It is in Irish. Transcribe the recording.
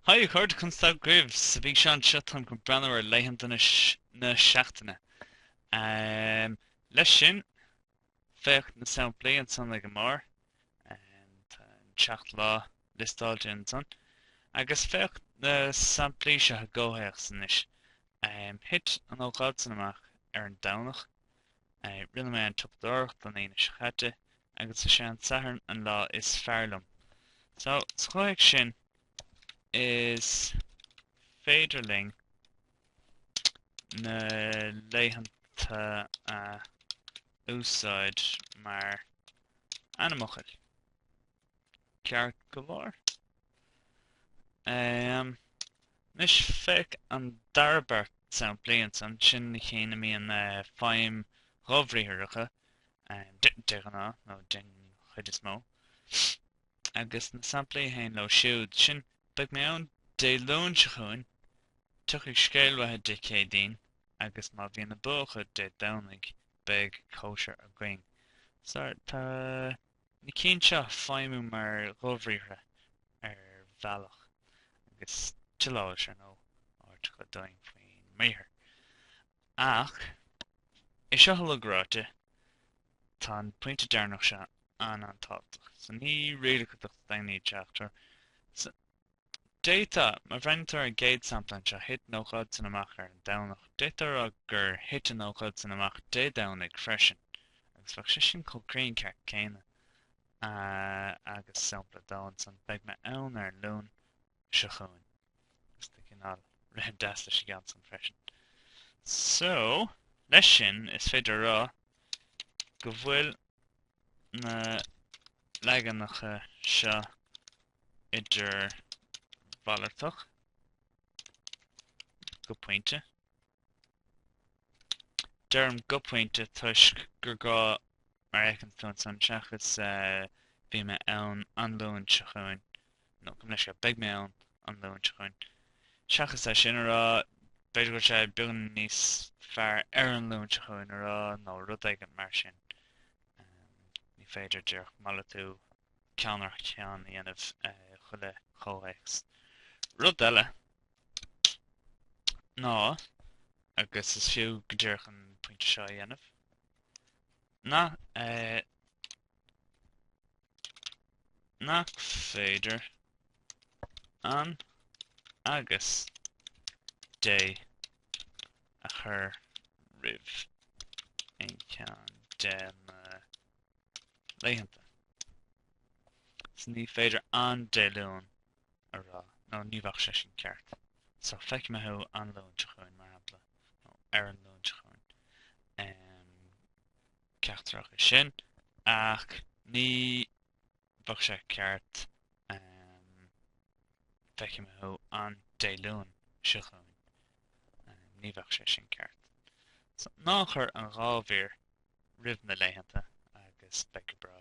Hi, chuir chun stab gribh sa bhí seán seachtain go breanúir Laethanta na seachtaine. Leis sin, fecht na samplaí an son le go mór, tá an teacht lá listáilte an son, agus fecht na samplaí se a ggóthaíoch san isis. Hit an ócáid san amach ar an domhnach, rinne mé an tupdóireacht don aine chaite, agus is sé an sathern an lá is fearlam. So, scoigh sin is féidirling na Laethanta a úsáid mar animachil. Ceart go bhfear. Nis feic an darbart samplaíonn san sin na chéine míon fáim ghobhríthiricha, deachna nó den chuid is mó. Agus na samplaí hain lo siúd sin beag mé ann dé lón se chuin, tuigh scéalmhaithe de cédaoin, agus má bhíon na bócha de domhaigh beag cóisir a gcuing. So tá na cín seo feimú mar ghobhríthire ar bhealach, agus tileáil nó áit go doing faoin mríthir. Ach, I seo le gráte, tá an pointe dearnach se an tábhachtach. So ní réidir go daoine teachtar. Déta mar bhaintear an géad samplan se hit nóchaid san amach ar an domhnach. Détar a gur hit an nóchaid san amach dé domhaigh freisin. Agus bheadh sé sin chomhcraon ceart céine agus sampla dáin san beag me ann ar lún se chuin. Agus tá cinál ré deasta sé gan san freisin. So, leis sin is féidir rá go bhfuil na leaganacha seo idir bhailteach go pointe. Derm go pointe tuisc gur gá mar éicean san seachas bhí me ann an lún se chuin. No, cum leis go beag me ann an lún se chuin. Seachas a sin rá beidir go sé beagán níos fearr ar an lún se chuin rá nó rud éigin mar sin. Ní féidir dearch mala tú ceannar ceann i dhéanamh chuile chomhaíochs. Rud eile ná agus is fiú go dearch an pointe seo a dhéanamh. Nach féidir an agus dé a chur ribh ein ceann de na Laethanta. So ní féidir an dé lún a rá, nó ní bhach sé sin ceart. So feic me thu an lún se chuin mar hapla, nó ar an lún se chuin. Ceachtarach is sin, ach ní bhach sé ceart feic me thu an dé lún se chuin. Ní bhach sé sin ceart. So ná chur an ghábhír ribh na Laethanta agus beag go bra